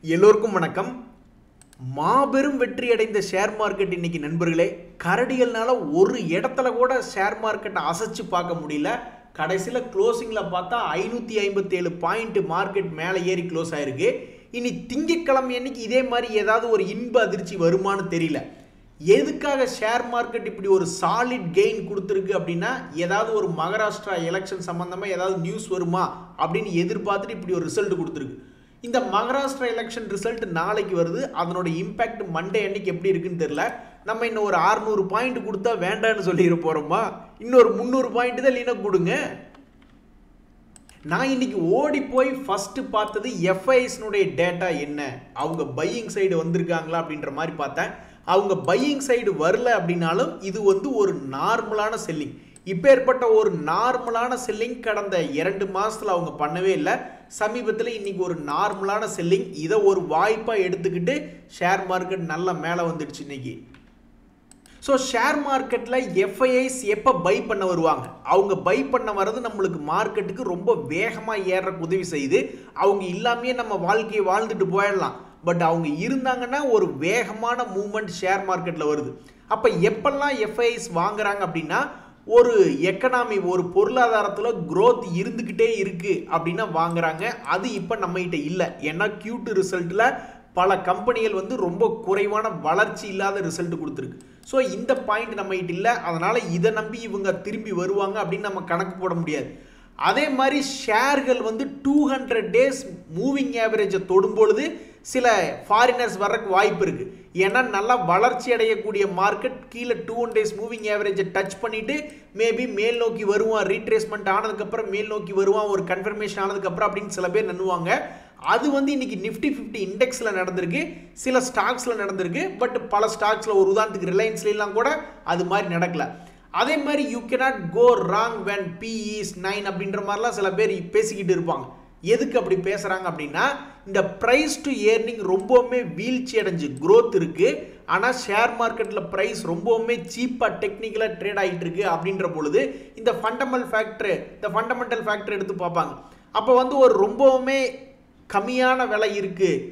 எல்லோருக்கும் வணக்கம். மாபெரும் வெற்றி அடைந்த ஷேர் மார்க்கெட் இன்னைக்கு நண்பர்களே, கரடிகள்னால ஒரு இடத்துல கூட ஷேர் மார்க்கெட்டை அசைச்சு பார்க்க முடியல. கடைசியில் க்ளோசிங்கில் பார்த்தா 557 பாயிண்ட் மார்க்கெட் மேலே ஏறி க்ளோஸ் ஆயிருக்கு. இனி திங்கட்கிழமை அன்னைக்கு இதே மாதிரி ஏதாவது ஒரு இன்ப அதிர்ச்சி வருமானு தெரியல. எதுக்காக ஷேர் மார்க்கெட் இப்படி ஒரு சாலிட் கெயின் கொடுத்துருக்கு அப்படின்னா, ஏதாவது ஒரு மகாராஷ்டிரா எலெக்ஷன் சம்பந்தமாக ஏதாவது நியூஸ் வருமா அப்படின்னு எதிர்பார்த்துட்டு இப்படி ஒரு ரிசல்ட் கொடுத்துருக்கு. இந்த மகாராஷ்டிரா எலெக்ஷன் ரிசல்ட் நாளைக்கு வருது. அதனோட இம்பேக்ட் மண்டே அன்னைக்கு எப்படி இருக்குன்னு தெரியல. நம்ம இன்னும் ஒரு 600 பாயிண்ட் கொடுத்தா வேண்டான்னு சொல்லிட போறோமா? இன்னொரு 300 பாயிண்ட் தான் இல்லைன்னா கொடுங்க. நான் இன்னைக்கு ஓடி போய் ஃபர்ஸ்ட் பார்த்தது எஃப்ஐஎஸ்னுடைய டேட்டா என்ன, அவங்க பையிங் சைடு வந்திருக்காங்களா அப்படின்ற மாதிரி பார்த்தேன். அவங்க பையிங் சைடு வரல அப்படின்னாலும் இது ஒரு நார்மலான செல்லிங். இப்போ ஏற்பட்ட ஒரு நார்மலான செல்லிங் கடந்த 2 மாதத்தில் அவங்க பண்ணவே இல்லை. சமீபத்தில் இன்னைக்கு ஒரு நார்மலான செல்லிங், இதை ஒரு வாய்ப்பாக எடுத்துக்கிட்டு ஷேர் மார்க்கெட் நல்லா மேலே வந்துடுச்சு இன்னைக்கு. ஸோ ஷேர் மார்க்கெட்டில் எஃப்ஐஐஸ் எப்போ பை பண்ண வருவாங்க? அவங்க பை பண்ண வர்றது நம்மளுக்கு மார்க்கெட்டுக்கு ரொம்ப வேகமாக ஏறக்கு உதவி செய்யுது. அவங்க இல்லாமையே நம்ம வாழ்க்கையை வாழ்ந்துட்டு போயிடலாம். பட் அவங்க இருந்தாங்கன்னா ஒரு வேகமான மூவ்மெண்ட் ஷேர் மார்க்கெட்டில் வருது. அப்போ எப்பெல்லாம் எஃப்ஐஐஸ் வாங்குறாங்க அப்படின்னா, ஒரு எக்கனாமி, ஒரு பொருளாதாரத்தில் growth இருந்துக்கிட்டே இருக்குது அப்படின்னா வாங்குறாங்க. அது இப்போ நம்மகிட்ட இல்லை. ஏன்னா Q2 ரிசல்ட்டில் பல கம்பெனிகள் ரொம்ப குறைவான வளர்ச்சி இல்லாத ரிசல்ட் கொடுத்துருக்கு. ஸோ இந்த பாயிண்ட் நம்மகிட்ட இல்லை. அதனால் இதை நம்பி இவங்க திரும்பி வருவாங்க அப்படின்னு நம்ம கணக்கு போட முடியாது. அதே மாதிரி ஷேர்கள் 200 டேஸ் மூவிங் ஆவரேஜை தொடும்பொழுது சில ஃபாரினர்ஸ் வர்றதுக்கு வாய்ப்பு இருக்குது. ஏன்னா நல்லா வளர்ச்சி அடையக்கூடிய மார்க்கெட் கீழே 200 டேஸ் மூவிங் ஆவரேஜை டச் பண்ணிவிட்டு மேபி மேல் நோக்கி வருவான், ரீட்ரேஸ்மெண்ட் ஆனதுக்கப்புறம் மேல் நோக்கி வருவான், ஒரு கன்ஃபர்மேஷன் ஆனதுக்கப்புறம் அப்படின்னு சில பேர் நம்புவாங்க. அது இன்னைக்கு நிஃப்டி 50 இண்டெக்ஸில் நடந்திருக்கு, சில ஸ்டாக்ஸில் நடந்திருக்கு. பட் பல ஸ்டாக்ஸில், ஒரு உதாரணத்துக்கு ரிலையன்ஸ்லாம் கூட அது மாதிரி நடக்கல. அதே மாதிரி you cannot go wrong when P is 9 அப்படின்ற மாதிரிலாம் சில பேர் பேசிக்கிட்டு இருப்பாங்க. எதுக்கு அப்படி பேசுகிறாங்க அப்படின்னா, இந்த ப்ரைஸ் டு ஏர்னிங் ரொம்பவுமே வீழ்ச்சி அடைஞ்சு growth இருக்குது. ஆனால் ஷேர் மார்க்கெட்டில் ப்ரைஸ் ரொம்பவுமே சீப்பாக டெக்னிக்கலாக ட்ரேட் ஆகிட்டு இருக்கு. அப்படின்ற பொழுது இந்த ஃபண்டமெண்டல் ஃபேக்டர் எடுத்து பார்ப்பாங்க. அப்போ ஒரு ரொம்பவுமே கம்மியான விலை இருக்குது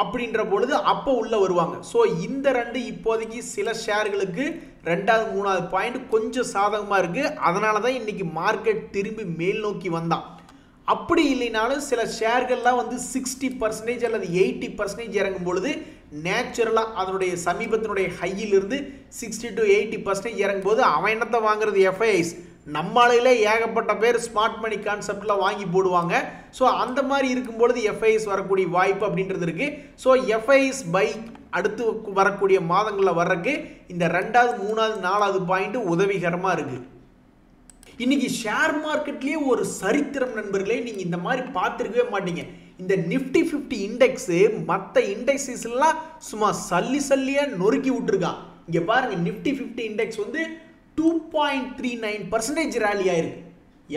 அப்படின்ற பொழுது அப்போ உள்ளே வருவாங்க. ஸோ இந்த ரெண்டு இப்போதைக்கு சில ஷேர்களுக்கு 2வது 3வது பாயிண்ட் கொஞ்சம் சாதகமாக இருக்குது. அதனால தான் இன்றைக்கி மார்க்கெட் திரும்பி மேல் நோக்கி வந்தான். அப்படி இல்லைனாலும் சில ஷேர்கள்லாம் 60% அல்லது 80% இறங்கும் பொழுது நேச்சுரலாக அதனுடைய சமீபத்தினுடைய ஹையிலிருந்து 60 to 80% இறங்கும்போது அவன் என்னத்தை வாங்குறது? எஃப்ஐஐஸ். நம்மளாலே ஏகப்பட்ட பேர் ஸ்மார்ட் மணி கான்செப்டில் வாங்கி போடுவாங்க. ஸோ அந்த மாதிரி இருக்கும்பொழுது எஃப்ஐஎஸ் வரக்கூடிய வாய்ப்பு அப்படின்றது இருக்குது. ஸோ எஃப்ஐஎஸ் பை அடுத்து வரக்கூடிய மாதங்களில் வர்றதுக்கு இந்த 2வது 3வது 4வது பாயிண்ட் உதவிகரமாக இருக்குது. இன்னைக்கு ஷேர் மார்க்கெட்லேயே ஒரு சரித்திரம் நண்பர்களே, நீங்கள் இந்த மாதிரி பார்த்துருக்கவே மாட்டீங்க. இந்த நிஃப்டி 50 இண்டெக்ஸு மற்ற இண்டெக்ஸஸ்லாம் சும்மா சல்லியாக நொறுக்கி விட்டுருக்கான். இங்கே பாருங்கள், நிஃப்டி 50 இண்டெக்ஸ் 2.39% ரேலி ஆயிருக்கு.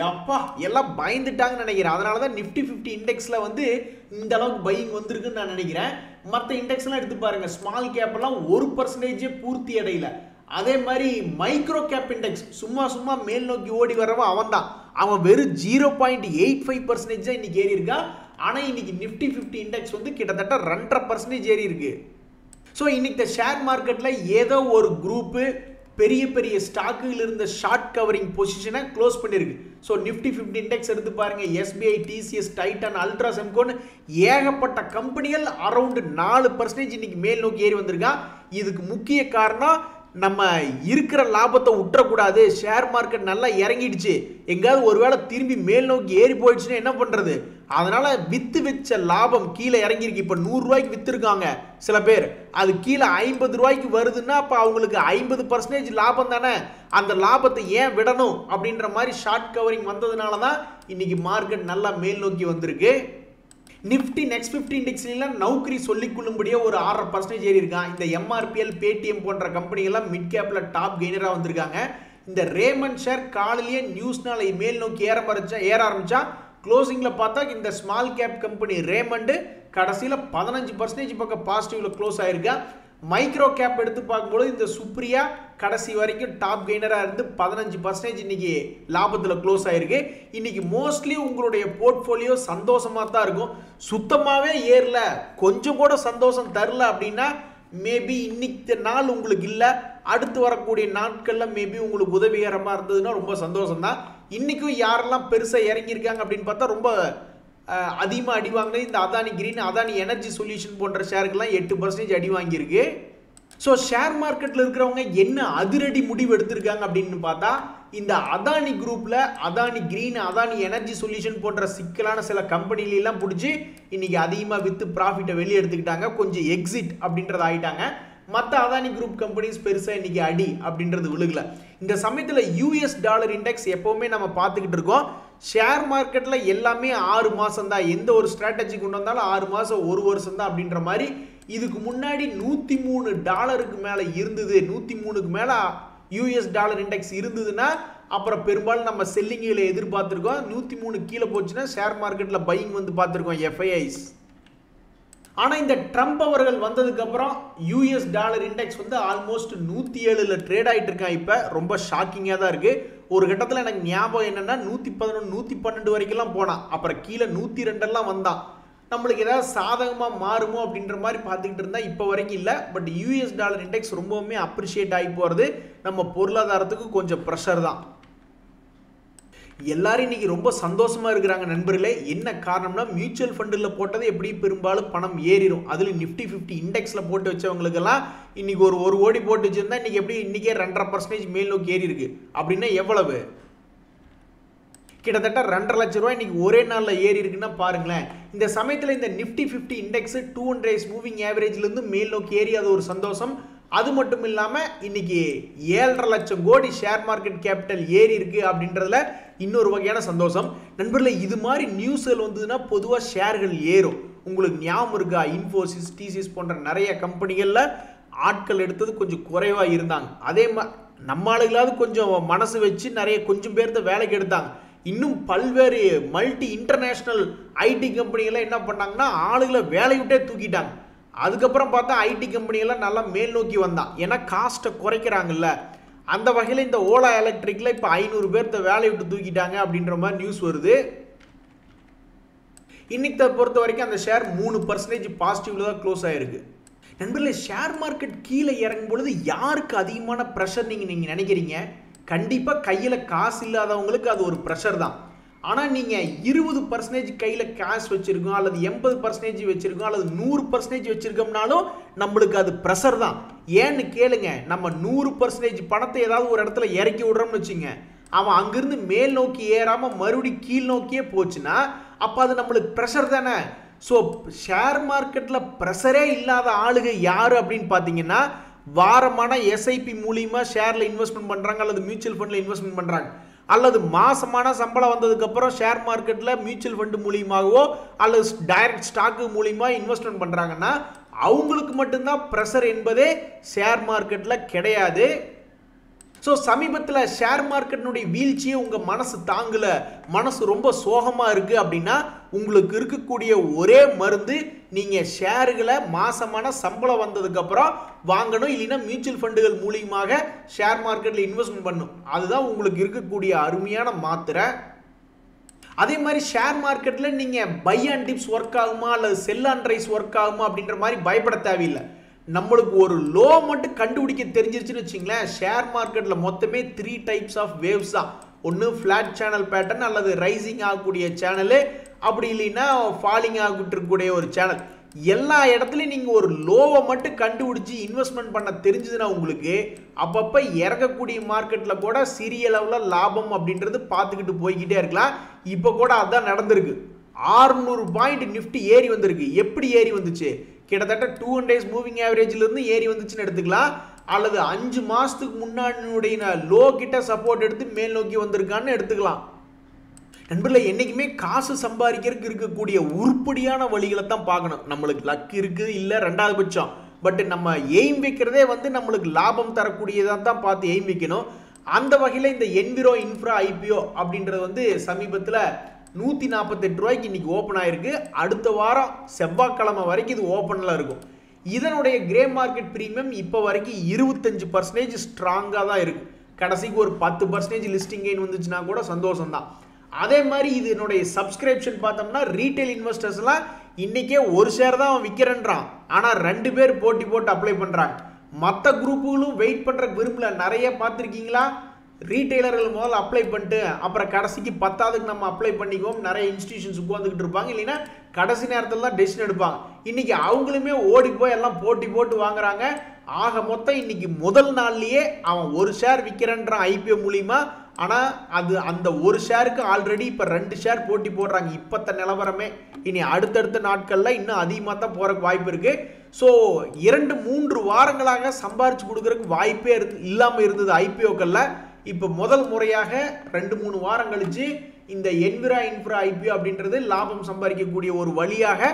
எப்பா எல்லாம் பயந்துட்டாங்கன்னு நினைக்கிறேன். அதனால தான் நிஃப்டி 50 இண்டெக்ஸில் இந்த அளவுக்கு பையிங் வந்திருக்குன்னு நான் நினைக்கிறேன். மற்ற இண்டெக்ஸ்லாம் எடுத்து பாருங்கள், ஸ்மால் கேப்லாம் 1% பூர்த்தி அடையல. அதே மாதிரி மைக்ரோ கேப் இண்டெக்ஸ் சும்மா மேல் நோக்கி ஓடி வரவன் அவன் தான். அவன் வெறும் 0.85% தான் இன்னைக்கு ஏறி இருக்கா. ஆனால் இன்னைக்கு நிஃப்டி 50 இண்டெக்ஸ் கிட்டத்தட்ட 2.5% ஏறி இருக்கு. ஸோ இன்னைக்கு ஷேர் மார்க்கெட்டில் ஏதோ ஒரு குரூப்பு பெரிய ஸ்டாக்குகள் இருந்த ஷார்ட் கவரிங் பொசிஷனை க்ளோஸ் பண்ணியிருக்கு. ஸோ நிஃப்டி 50 இண்டெக்ஸ் எடுத்து பாருங்க, SBI, TCS, டைட்டன், அல்ட்ரா செம்கோன் ஏகப்பட்ட கம்பெனிகள் அரௌண்ட் 4% இன்னைக்கு மேல் நோக்கி ஏறி வந்திருக்கா. இதுக்கு முக்கிய காரணம், நம்ம இருக்கிற லாபத்தை விட்டுறக்கூடாது. ஷேர் மார்க்கெட் நல்லா இறங்கிடுச்சு, எங்காவது ஒருவேளை திரும்பி மேல் நோக்கி ஏறி போயிடுச்சுன்னா என்ன பண்ணுறது? அதனால வித்து வச்ச லாபம் கீழே இறங்கியிருக்கு. இப்போ 100 ரூபாய்க்கு வித்துருக்காங்க சில பேர், அது கீழே 50 ரூபாய்க்கு வருதுன்னா அப்போ அவங்களுக்கு 50% லாபம் தானே. அந்த லாபத்தை ஏன் விடணும் அப்படின்ற மாதிரி ஷார்ட் கவரிங் வந்ததுனால தான் இன்னைக்கு மார்க்கெட் நல்லா மேல் நோக்கி வந்திருக்கு. நிஃப்டி நெக்ஸ்ட் 50 இண்டெக்ஸ்லாம் நௌக்கரி சொல்லிக்கொள்ளும்படியே ஒரு 6% ஏறி இருக்கான். இந்த MRPL, பேடிஎம் போன்ற கம்பெனிகள்லாம் மிட் கேப்பில் டாப் கெய்னராக வந்திருக்காங்க. இந்த ரேமண்ட் ஷேர் காலையிலேயே நியூஸ்னால மேல் நோக்கி ஏற ஆரம்பிச்சா க்ளோசிங்கில் பார்த்தா இந்த ஸ்மால் கேப் கம்பெனி ரேமண்டு கடைசியில் 15% பக்கம் பாசிட்டிவ்ல க்ளோஸ் ஆயிருக்கா. மைக்ரோ கேப் எடுத்து பார்க்கும்போது இந்த சுப்ரியா கடைசி வரைக்கும் டாப் கெய்னராக இருந்து 15% இன்னைக்கு லாபத்தில் க்ளோஸ் ஆயிருக்கு. இன்னைக்கு மோஸ்ட்லி உங்களுடைய போர்ட்ஃபோலியோ சந்தோஷமாக தான் இருக்கும். சுத்தமாகவே ஏறல, கொஞ்சம் கூட சந்தோஷம் தரல அப்படின்னா மேபி இன்னைக்கு நாள் உங்களுக்கு இல்லை, அடுத்து வரக்கூடிய நாட்களில் மேபி உங்களுக்கு உதவிகரமாக இருந்ததுன்னா ரொம்ப சந்தோஷம் தான். இன்றைக்கும் யாரெல்லாம் பெருசாக இறங்கியிருக்காங்க அப்படின்னு பார்த்தா ரொம்ப அதிகமாக அடி வாங்கினது இந்த Adani green, Adani energy solution போன்ற ஷேருக்கெல்லாம் 8% அடி வாங்கியிருக்கு. ஸோ ஷேர் மார்க்கெட்டில் இருக்கிறவங்க என்ன அதிரடி முடிவு எடுத்திருக்காங்க அப்படின்னு பார்த்தா இந்த அதானி குரூப்பில் Adani green, Adani energy solution போன்ற சிக்கலான சில கம்பெனிலாம் பிடிச்சி இன்னைக்கு அதிகமாக விற்று ப்ராஃபிட்டை வெளியே எடுத்துக்கிட்டாங்க, கொஞ்சம் எக்ஸிட் அப்படின்றது ஆகிட்டாங்க. மற்ற அதானி குரூப் கம்பெனிஸ் பெருசாக இன்னைக்கு அடி அப்படின்றது விழுகல. இந்த சமயத்தில் US டாலர் இண்டெக்ஸ் எப்போவுமே நம்ம பார்த்துக்கிட்டு இருக்கோம். ஷேர் மார்க்கெட்டில் எல்லாமே 6 மாதம் தான், எந்த ஒரு ஸ்ட்ராட்டஜி கொண்டு வந்தாலும் 6 மாதம் 1 வருஷம் தான் அப்படின்ற மாதிரி. இதுக்கு முன்னாடி $103 மேலே இருந்தது, 103க்கு மேலே US டாலர் இண்டெக்ஸ் இருந்ததுன்னா அப்புறம் பெரும்பாலும் நம்ம செல்லிங்கில் எதிர்பார்த்துருக்கோம். 103 கீழே போச்சுன்னா ஷேர் மார்க்கெட்டில் பையிங் வந்து பார்த்துருக்கோம் FIIs. ஆனால் இந்த ட்ரம்ப் அவர்கள் வந்ததுக்கப்புறம் US டாலர் இண்டெக்ஸ் வந்து ஆல்மோஸ்ட் 107ல் ட்ரேட் ஆகிட்டு இருக்கான். இப்போ ரொம்ப ஷாக்கிங்காக தான் இருக்குது. ஒரு கட்டத்தில் எனக்கு ஞாபகம் என்னென்னா 111 112 வரைக்கும்லாம் போனான், அப்புறம் கீழே 102 வந்தான். நம்மளுக்கு ஏதாவது சாதகமாக மாறுமோ அப்படின்ற மாதிரி பார்த்துக்கிட்டு இருந்தால் இப்போ வரைக்கும் இல்லை. பட் US டாலர் இண்டெக்ஸ் ரொம்பவுமே அப்ரிஷியேட் ஆகி போகிறது நம்ம பொருளாதாரத்துக்கு கொஞ்சம் ப்ரெஷர் தான். எல்லாரும் இன்னைக்கு ரொம்ப சந்தோஷமா இருக்கிறாங்க நண்பர்களே. என்ன காரணம்னா மியூச்சுவல் ஃபண்டில் போட்டது எப்படி பெரும்பாலும் பணம் ஏறிடும். அதில் Nifty 50 இண்டெக்ஸில் போட்டு வச்சவங்களுக்கெல்லாம் இன்னைக்கு ஒரு கோடி போட்டு வச்சிருந்தா இன்னைக்கு எப்படி இன்னைக்கே 2.5% மேல் நோக்கி ஏறி இருக்கு. அப்படின்னா எவ்வளவு? கிட்டத்தட்ட 2.5 லட்சம் ரூபாய் இன்னைக்கு ஒரே நாளில் ஏறி இருக்குன்னா பாருங்களேன். இந்த சமயத்தில் இந்த Nifty 50 இண்டெக்ஸ் 200 days மூவிங் ஆவரேஜ்லேருந்து மேல் நோக்கி ஏறி அது ஒரு சந்தோஷம். அது மட்டும் இல்லாமல் இன்னைக்கு 7.5 லட்சம் கோடி ஷேர் மார்க்கெட் கேபிட்டல் ஏறி இருக்கு அப்படின்றதுல இன்னொரு வகையான சந்தோஷம். நண்பர்களே, இது மாதிரி நியூஸ்கள் வந்ததுன்னா பொதுவாக ஷேர்கள் ஏறும். உங்களுக்கு ஞாபகம் இருக்கா, இன்ஃபோசிஸ், டிசிஎஸ் போன்ற நிறைய கம்பெனிகளில் ஆட்கள் எடுத்தது கொஞ்சம் குறைவாக இருந்தாங்க. அதே மாதிரி நம்ம ஆளுகளாவது கொஞ்சம் மனசு வச்சு நிறைய கொஞ்சம் பேர்த்த வேலைக்கு எடுத்தாங்க. இன்னும் பல்வேறு மல்டி இன்டர்நேஷ்னல் ஐடி கம்பெனிகள்லாம் என்ன பண்ணாங்கன்னா ஆளுகளை வேலையை விட்டே தூக்கிட்டாங்க. அதுக்கப்புறம் பார்த்தா ஐடி கம்பெனியெல்லாம் நல்லா மேல் நோக்கி வந்தான், ஏன்னா காஸ்ட்டை குறைக்கிறாங்கல்ல. அந்த வகையில் இந்த ஓலா எலக்ட்ரிக்கில் இப்போ 500 பேர்த்த வேலையை விட்டு தூக்கிட்டாங்க அப்படின்ற மாதிரி நியூஸ் வருது. இன்னைக்கு பொறுத்த வரைக்கும் அந்த ஷேர் 3% பாசிட்டிவ்ல தான் க்ளோஸ் ஆயிருக்கு. நண்பர்களே, ஷேர் மார்க்கெட் கீழே இறங்கும் பொழுது யாருக்கு அதிகமான ப்ரெஷர் நீங்கள் நினைக்கிறீங்க? கண்டிப்பாக கையில் காசு இல்லாதவங்களுக்கு அது ஒரு ப்ரெஷர் தான். ஆனால் நீங்கள் 20% கையில் கேஷ் வச்சுருக்கோம், அல்லது 80% வச்சுருக்கோம், அல்லது 100% வச்சுருக்கோம்னாலும் நம்மளுக்கு அது ப்ரெஷர் தான். ஏன்னு கேளுங்க, நம்ம 100% பணத்தை ஏதாவது ஒரு இடத்துல இறக்கி விடுறோம்னு வச்சுங்க, அவன் அங்கிருந்து மேல் நோக்கி ஏறாமல் மறுபடியும் கீழ் நோக்கியே போச்சுன்னா அப்போ அது நம்மளுக்கு ப்ரெஷர் தானே. ஸோ ஷேர் மார்க்கெட்டில் ப்ரெஷரே இல்லாத ஆளுங்க யார் அப்படின்னு பார்த்தீங்கன்னா வாரமான எஸ்ஐபி மூலியமாக ஷேரில் இன்வெஸ்ட்மெண்ட் பண்ணுறாங்க, அல்லது மியூச்சுவல் ஃபண்டில் இன்வெஸ்ட்மெண்ட் பண்ணுறாங்க, அல்லது மாசமான சம்பளம் வந்ததுக்கப்புறம் ஷேர் மார்க்கெட்டில் மியூச்சுவல் ஃபண்டு மூலியமாகவோ அல்லது டைரக்ட் ஸ்டாக்கு மூலியமாக இன்வெஸ்ட்மெண்ட் பண்ணுறாங்கன்னா அவங்களுக்கு மட்டும்தான் ப்ரெஷர் என்பதே ஷேர் மார்க்கெட்டில் கிடையாது. ஸோ சமீபத்தில் ஷேர் மார்க்கெட்டினுடைய வீழ்ச்சியை உங்கள் மனசு தாங்கலை, மனசு ரொம்ப சோகமாக இருக்குது அப்படின்னா உங்களுக்கு இருக்கக்கூடிய ஒரே மருந்து நீங்கள் ஷேர்களை மாசமான சம்பளம் வந்ததுக்கப்புறம் வாங்கணும், இல்லைன்னா மியூச்சுவல் ஃபண்டுகள் மூலியமாக ஷேர் மார்க்கெட்டில் இன்வெஸ்ட்மெண்ட் பண்ணணும். அதுதான் உங்களுக்கு இருக்கக்கூடிய அருமையான மாத்திரை. அதே மாதிரி ஷேர் மார்க்கெட்டில் நீங்கள் பை அண்ட் டிப்ஸ் ஒர்க் ஆகுமா அல்லது செல் அண்ட் ரைஸ் ஒர்க் ஆகுமா அப்படின்ற மாதிரி பயப்பட தேவையில்லை. நம்மளுக்கு ஒரு லோ மட்டும் கண்டுபிடிக்க தெரிஞ்சிருச்சுன்னு வச்சுங்களேன், ஷேர் மார்க்கெட்டில் மொத்தமே 3 டைப்ஸ் ஆஃப் வேவ்ஸ் தான். ஒன்று ஃப்ளாட் சேனல் பேட்டர்ன் அல்லது ரைசிங் ஆகக்கூடிய சேனலு, அப்படி இல்லைன்னா ஃபாலிங் ஆகிட்டு இருக்கக்கூடிய ஒரு சேனல். எல்லா இடத்துலையும் நீங்கள் ஒரு லோவை மட்டும் கண்டுபிடிச்சி இன்வெஸ்ட்மெண்ட் பண்ண தெரிஞ்சதுன்னா உங்களுக்கு அப்பப்போ இறக்கக்கூடிய மார்க்கெட்டில் கூட சிறிய அளவில் லாபம் அப்படின்றது பார்த்துக்கிட்டு போய்கிட்டே இருக்கலாம். இப்போ கூட அதுதான் நடந்திருக்கு. 600 பாயிண்ட் நிஃப்டி ஏறி வந்திருக்கு. எப்படி ஏறி வந்துச்சு? கிட்டத்தட்ட 200 days மூவிங் ஆவரேஜ்லேருந்து ஏறி வந்துச்சுன்னு எடுத்துக்கலாம், அல்லது 5 மாதத்துக்கு முன்னாடியுடைய லோ கிட்ட சப்போர்ட் எடுத்து மேல் நோக்கி வந்திருக்கான்னு எடுத்துக்கலாம். நண்பர்களே, என்றைக்குமே காசு சம்பாதிக்கிறதுக்கு இருக்கக்கூடிய உருப்படியான வழிகளை தான் பார்க்கணும். நம்மளுக்கு லக் இருக்குது இல்லை ரெண்டாவது பட்சம், பட் நம்ம எய்ம் வைக்கிறதே வந்து நம்மளுக்கு லாபம் தரக்கூடியதாக தான் பார்த்து எய்ம் வைக்கணும். அந்த வகையில் இந்த என்விரோ இன்ஃப்ரா ஐபிஓ அப்படின்றது வந்து சமீபத்தில் 148 ரூபாய்க்கு இன்னைக்கு ஓப்பன் ஆயிருக்கு. அடுத்த வாரம் செவ்வாய்க்கிழமை வரைக்கும் இது ஓப்பனில் இருக்கும். இதனுடைய கிரே மார்க்கெட் பிரீமியம் இப்போ வரைக்கும் 25% ஸ்ட்ராங்காக தான் இருக்குது. கடைசிக்கு ஒரு 10% லிஸ்டிங் கெயின் வந்துச்சுன்னா கூட சந்தோஷம் தான். அதே மாதிரி இதனுடைய சப்ஸ்கிரிப்ஷன் பார்த்தோம்னா ரீட்டைல் இன்வெஸ்டர்ஸ்லாம் இன்றைக்கே ஒரு ஷேர் தான் அவன் விற்கிறேன்றான், ஆனால் 2 பேர் போட்டி போட்டு அப்ளை பண்ணுறாங்க. மற்ற குரூப்புகளும் வெயிட் பண்ணுற விரும்பல. நிறைய பார்த்துருக்கீங்களா? ரீட்டைலர்கள் முதல்ல அப்ளை பண்ணிட்டு அப்புறம் கடைசிக்கு 10ஆவதுக்கு நம்ம அப்ளை பண்ணிக்குவோம் நிறைய இன்ஸ்டிடியூஷன்ஸ் உட்காந்துக்கிட்டு இருப்பாங்க. இல்லைன்னா கடைசி நேரத்தில் தான் டெசிஷன் எடுப்பாங்க. இன்னைக்கு அவங்களுமே ஓடி போய் எல்லாம் போட்டி போட்டு வாங்குறாங்க. ஆக மொத்தம் இன்னைக்கு முதல் நாள்லயே அவன் ஒரு ஷேர் விற்கிறேன்றான் ஐபிஓ மூலியமா. ஆனால் அது அந்த ஒரு ஷேருக்கு ஆல்ரெடி இப்போ 2 ஷேர் போட்டி போடுறாங்க. இப்போத்த நிலவரமே இனி அடுத்தடுத்த நாட்களில் இன்னும் அதிகமாக தான் போகிறக்கு வாய்ப்பு இருக்குது. ஸோ 2-3 வாரங்களாக சம்பாரிச்சு கொடுக்குறதுக்கு வாய்ப்பே இல்லாமல் இருந்தது ஐபிஓக்களில். இப்போ முதல் முறையாக 2-3 வாரம் கழிச்சு இந்த இன்ஃப்ரா ஐபிஓ அப்படின்றது லாபம் சம்பாதிக்கக்கூடிய ஒரு வழியாக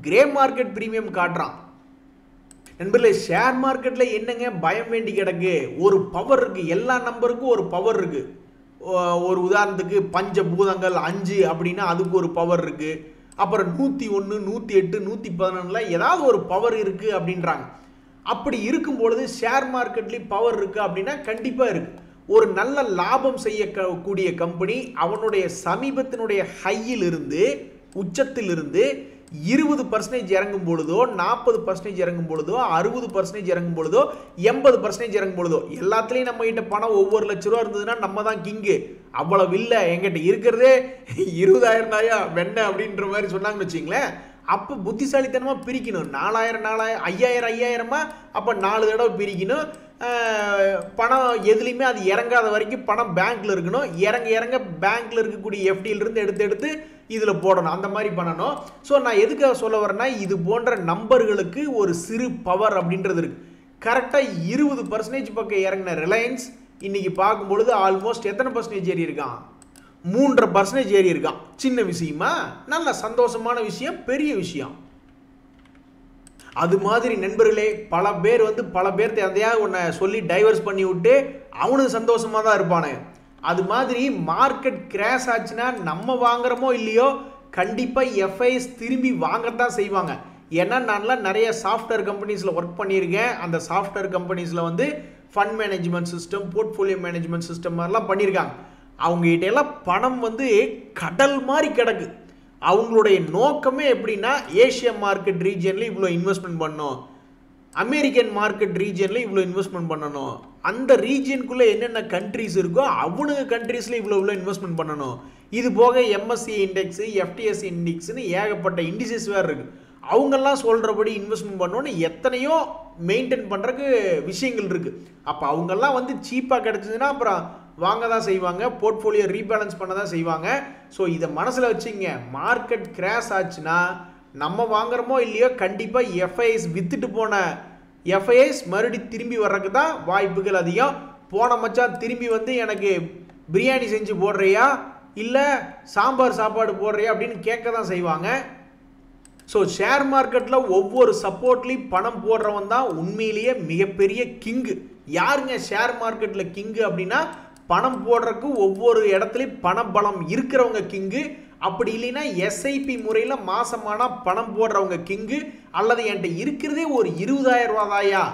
கிரே மார்க்கெட் பிரீமியம் காட்டுறான். நண்பர்களே, ஷேர் மார்க்கெட்டில் என்னங்க பயம் வேண்டி கிடக்கு? ஒரு பவர் இருக்குது, எல்லா நம்பருக்கும் ஒரு பவர் இருக்குது. ஒரு உதாரணத்துக்கு பஞ்சபூதங்கள் 5 அப்படின்னா அதுக்கு ஒரு பவர் இருக்குது. அப்புறம் 101, 108, 111 ஏதாவது ஒரு பவர் இருக்குது அப்படின்றாங்க. அப்படி இருக்கும் பொழுது ஷேர் மார்க்கெட்லேயும் பவர் இருக்குது அப்படின்னா கண்டிப்பாக இருக்குது. ஒரு நல்ல லாபம் செய்யக்கூடிய கம்பெனி அவனுடைய சமீபத்தினுடைய ஹையிலிருந்து உச்சத்திலிருந்து 20% இறங்கும் பொழுதோ, 40% இறங்கும் பொழுதோ, 60% இறங்கும் பொழுதோ, 80% இறங்கும் பொழுதோ, எல்லாத்துலேயும் நம்ம கிட்ட பணம் ஒவ்வொரு லட்ச ரூபா இருந்ததுன்னா நம்ம தான் கிங்கு. அவ்வளவு இல்லை, என்கிட்ட இருக்கிறதே 20,000 தாயா வெண்ண அப்படின்ற மாதிரி சொன்னாங்கன்னு வச்சிங்களேன். அப்போ புத்திசாலித்தனமாக பிரிக்கணும். 4,000 5,000 அப்போ 4 தடவை பிரிக்கணும். பணம் எதுலையுமே அது இறங்காத வரைக்கும் பணம் பேங்க்ல இருக்கணும். இறங்க பேங்க்ல இருக்கக்கூடிய எஃப்டியிலிருந்து எடுத்து இதில் போடணும். அந்த மாதிரி பண்ணணும். ஸோ நான் எதுக்காக சொல்ல வரேன்னா, இது போன்ற நம்பர்களுக்கு ஒரு சிறு பவர் அப்படின்றது இருக்கு. கரெக்டாக 20% பக்கம் இறங்கின ரிலையன்ஸ் இன்னைக்கு பார்க்கும் பொழுது ஆல்மோஸ்ட் எத்தனை பர்சன்டேஜ் ஏறி இருக்கான்? 3.5% ஏறி இருக்கான். சின்ன விஷயமா? நல்ல சந்தோஷமான விஷயம், பெரிய விஷயம். அது மாதிரி நண்பர்களே, பல பேர் எதையாவது ஒன்றை சொல்லி டைவர்ஸ் பண்ணி விட்டு அவனுக்கு சந்தோஷமாக தான் இருப்பானு. அது மாதிரி மார்க்கெட் கிராஷ் ஆச்சுன்னா நம்ம வாங்குறோமோ இல்லையோ கண்டிப்பாக எஃப்ஐஎஸ் திரும்பி வாங்கத்தான் செய்வாங்க. ஏன்னா நான்லாம் நிறைய சாஃப்ட்வேர் கம்பெனிஸில் ஒர்க் பண்ணியிருக்கேன். அந்த சாஃப்ட்வேர் கம்பெனிஸில் fund management system, portfolio management system மாதிரிலாம் பண்ணியிருக்காங்க. அவங்ககிட்ட எல்லாம் பணம் கடல் மாதிரி கிடக்கு. அவங்களுடைய நோக்கமே எப்படின்னா, ஏஷியா மார்க்கெட் ரீஜியனில் இவ்வளோ இன்வெஸ்ட்மெண்ட் பண்ணணும், அமெரிக்கன் மார்க்கெட் ரீஜியனில் இவ்வளோ இன்வெஸ்ட்மெண்ட் பண்ணணும், அந்த ரீஜியனுக்குள்ளே என்னென்ன கண்ட்ரிஸ் இருக்கோ அவனுங்க கண்ட்ரீஸில் இவ்வளோ இன்வெஸ்ட்மெண்ட் பண்ணணும். இது போக எம்எஸ்சி இண்டெக்ஸு, எஃப்டிஎஸ்சி இண்டெக்ஸ்னு ஏகப்பட்ட இண்டிசஸ் வேறு இருக்குது. அவங்கெல்லாம் சொல்கிறபடி இன்வெஸ்ட்மெண்ட் பண்ணோன்னு எத்தனையோ மெயின்டைன் பண்ணுறதுக்கு விஷயங்கள் இருக்குது. அப்போ அவங்கெல்லாம் சீப்பாக கிடச்சிதுன்னா அப்புறம் வாங்க தான் செய்வாங்க, போர்ட்ஃபோலியோ ரீபேலன்ஸ் பண்ண தான் செய்வாங்க. ஸோ இதை மனசில் வச்சுங்க. மார்க்கெட் கிராஷ் ஆச்சுன்னா நம்ம வாங்குறோமோ இல்லையோ கண்டிப்பாக எஃப்ஐஎஸ் வித்துட்டு போன எஃப்ஐஎஸ் மறுபடி திரும்பி வர்றதுக்கு தான் வாய்ப்புகள் அதிகம். போன மச்சான் திரும்பி எனக்கு பிரியாணி செஞ்சு போடுறியா இல்லை சாம்பார் சாப்பாடு போடுறியா அப்படின்னு கேட்க தான் செய்வாங்க. ஸோ ஷேர் மார்க்கெட்டில் ஒவ்வொரு சப்போர்ட்லேயும் பணம் போடுறவன் தான் உண்மையிலேயே மிகப்பெரிய கிங்கு. யாருங்க ஷேர் மார்க்கெட்டில் கிங்கு அப்படின்னா, பணம் போடுறதுக்கு ஒவ்வொரு இடத்துலையும் பணபலம் இருக்கிறவங்க கிங்கு. அப்படி இல்லைன்னா எஸ்ஐபி முறையில் மாசமான பணம் போடுறவங்க கிங்கு. அல்லது என்கிட்ட இருக்கிறதே ஒரு 20,000 ரூபா தாயா,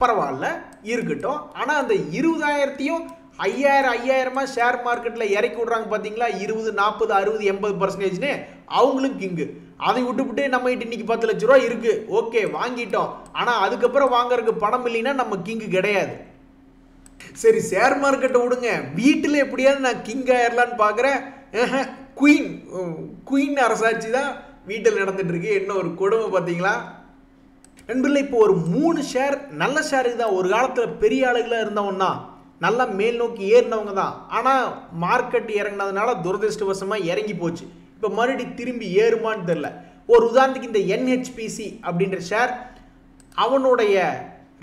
பரவாயில்ல இருக்கட்டும், ஆனால் அந்த 20,000த்தையும் 5,000 ஷேர் மார்க்கெட்டில் இறக்கி விட்றாங்க பார்த்தீங்களா, 20, 40, 60, 80%. அவங்களும் கிங்கு. அதை விட்டுவிட்டு நம்மகிட்ட இன்னைக்கு 10 லட்ச ரூபா இருக்கு, ஓகே வாங்கிட்டோம், ஆனால் அதுக்கப்புறம் வாங்குறதுக்கு பணம் இல்லைன்னா நம்ம கிங்கு கிடையாது. சரி, ஷேர் மார்க்கெட்டை விடுங்க, வீட்டில் எப்படியாவது நான் கிங் ஆயிரலான்னு பார்க்குறேன். குயின் அரசாட்சி தான் வீட்டில் நடந்துட்டு இருக்கு. என்ன ஒரு கொடுமை பார்த்தீங்களா நண்பர்களே. இப்போ ஒரு 3 ஷேர் நல்ல ஷேருக்கு தான். ஒரு காலத்தில் பெரிய ஆளுகளாக இருந்தவன் தான், நல்லா மேல் நோக்கி ஏறினவங்க தான். ஆனால் மார்க்கெட் இறங்கினதுனால துரதிருஷ்டவசமாக இறங்கி போச்சு. இப்போ மறுபடியும் திரும்பி ஏறுமான்னு தெரில. ஒரு உதாரணத்துக்கு இந்த என்ஹெச்பிசி அப்படின்ற ஷேர், அவனுடைய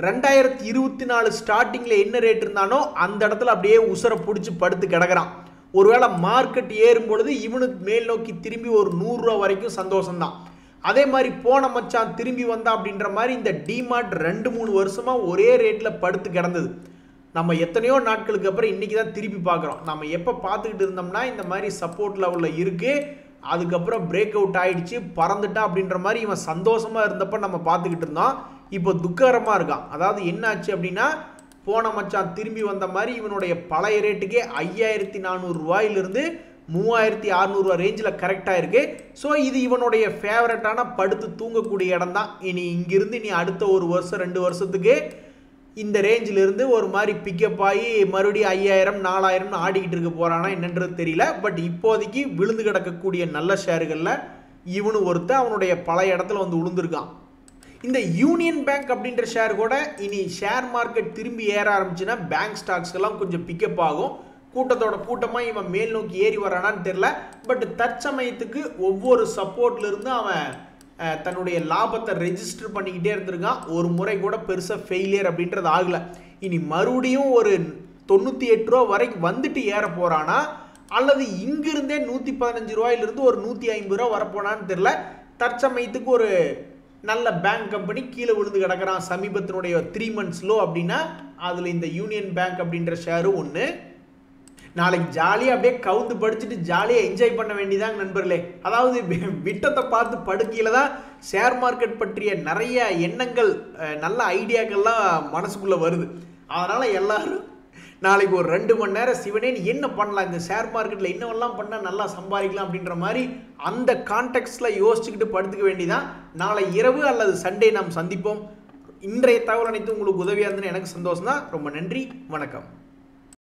2024 ஸ்டார்டிங்கில் என்ன ரேட் இருந்தானோ அந்த இடத்துல அப்படியே உசரை பிடிச்சி படுத்து கிடக்கிறான். ஒருவேளை மார்க்கெட் ஏறும் பொழுது இவனுக்கு மேல் நோக்கி திரும்பி ஒரு 100 ரூபா வரைக்கும் சந்தோஷம்தான். அதே மாதிரி போன மச்சான் திரும்பி வந்தான் அப்படின்ற மாதிரி இந்த டிமார்ட் 2-3 வருஷமாக ஒரே ரேட்டில் படுத்து கிடந்தது. நம்ம எத்தனையோ நாட்களுக்கு அப்புறம் இன்றைக்கி தான் திருப்பி பார்க்குறோம். நம்ம எப்போ பார்த்துக்கிட்டு இருந்தோம்னா இந்த மாதிரி சப்போர்ட் லெவலில் இருக்குது, அதுக்கப்புறம் பிரேக் அவுட் ஆகிடுச்சு, பறந்துட்டா அப்படின்ற மாதிரி இவன் சந்தோஷமாக இருந்தப்போ நம்ம பார்த்துக்கிட்டு இருந்தோம். இப்போ துக்ககரமாக இருக்கான். அதாவது என்னாச்சு அப்படின்னா, போன மச்சான் திரும்பி வந்த மாதிரி இவனுடைய பழைய ரேட்டுக்கே 5400 ரூபாயிலிருந்து 3600 ரூபா ரேஞ்சில் கரெக்டாக இருக்கு. ஸோ இது இவனுடைய ஃபேவரட்டான படுத்து தூங்கக்கூடிய இடம் தான். இனி இங்கிருந்து நீ அடுத்த 1 வருஷம் 2 வருஷத்துக்கு இந்த ரேஞ்சிலிருந்து ஒரு மாதிரி பிக்கப் ஆகி மறுபடியும் 5000 4000 ஆடிக்கிட்டு இருக்க போறானா என்னன்றது தெரியல. பட் இப்போதைக்கு விழுந்து கிடக்கக்கூடிய நல்ல ஷேர்களில் இவனு ஒருத்தன் அவனுடைய பழைய இடத்துல வந்து விழுந்திருக்கான். இந்த யூனியன் பேங்க் அப்படின்ற ஷேர் கூட இனி ஷேர் மார்க்கெட் திரும்பி ஏற ஆரம்பிச்சுன்னா பேங்க் ஸ்டாக்ஸ்க்கெல்லாம் கொஞ்சம் பிக்கப் ஆகும். கூட்டத்தோட கூட்டமாக இவன் மேல் நோக்கி ஏறி வரானான்னு தெரியல. பட் தற்சமயத்துக்கு ஒவ்வொரு சப்போர்ட்லேருந்து அவன் தன்னுடைய லாபத்தை ரெஜிஸ்டர் பண்ணிக்கிட்டே இருந்திருக்கான். ஒரு முறை கூட பெருசாக ஃபெயிலியர் அப்படின்றது ஆகலை. இனி மறுபடியும் ஒரு 98 ரூபா வரைக்கும் வந்துட்டு ஏற போகிறானா அல்லது இங்கிருந்தே 115 ரூபாயிலிருந்து ஒரு 150 ரூபா வரப்போனான்னு தெரியல. தற்சமயத்துக்கு ஒரு நல்ல பேங்க் கம்பெனி கீழே விழுந்து கிடக்கிறான். சமீபத்தினுடைய 3 months லோ அப்படின்னா அதில் இந்த யூனியன் பேங்க் அப்படின்ற ஷேரும் ஒன்று. நாளைக்கு ஜாலியாக அப்படியே கவுந்து படிச்சுட்டு ஜாலியாக என்ஜாய் பண்ண வேண்டியதாங்க நண்பர்களே. அதாவது விட்டத்தை பார்த்து படுக்கையில் தான் ஷேர் மார்க்கெட் பற்றிய நிறைய எண்ணங்கள் நல்ல ஐடியாக்கள்லாம் மனசுக்குள்ளே வருது. அதனால் எல்லாரும் நாளைக்கு ஒரு 2 மணி நேரம் சிவனேன்னு என்ன பண்ணலாம், இந்த ஷேர் மார்க்கெட்டில் என்னவெல்லாம் பண்ணால் நல்லா சம்பாதிக்கலாம் அப்படின்ற மாதிரி அந்த கான்டெக்ஸ்டில் யோசிச்சுக்கிட்டு படுத்துக்க வேண்டியதான். நாளை இரவு அல்லது சண்டே நாம் சந்திப்போம். இன்றைய தகவல் அனைத்து உங்களுக்கு உதவியாக இருந்ததுன்னு எனக்கு சந்தோஷம் தான். ரொம்ப நன்றி, வணக்கம்.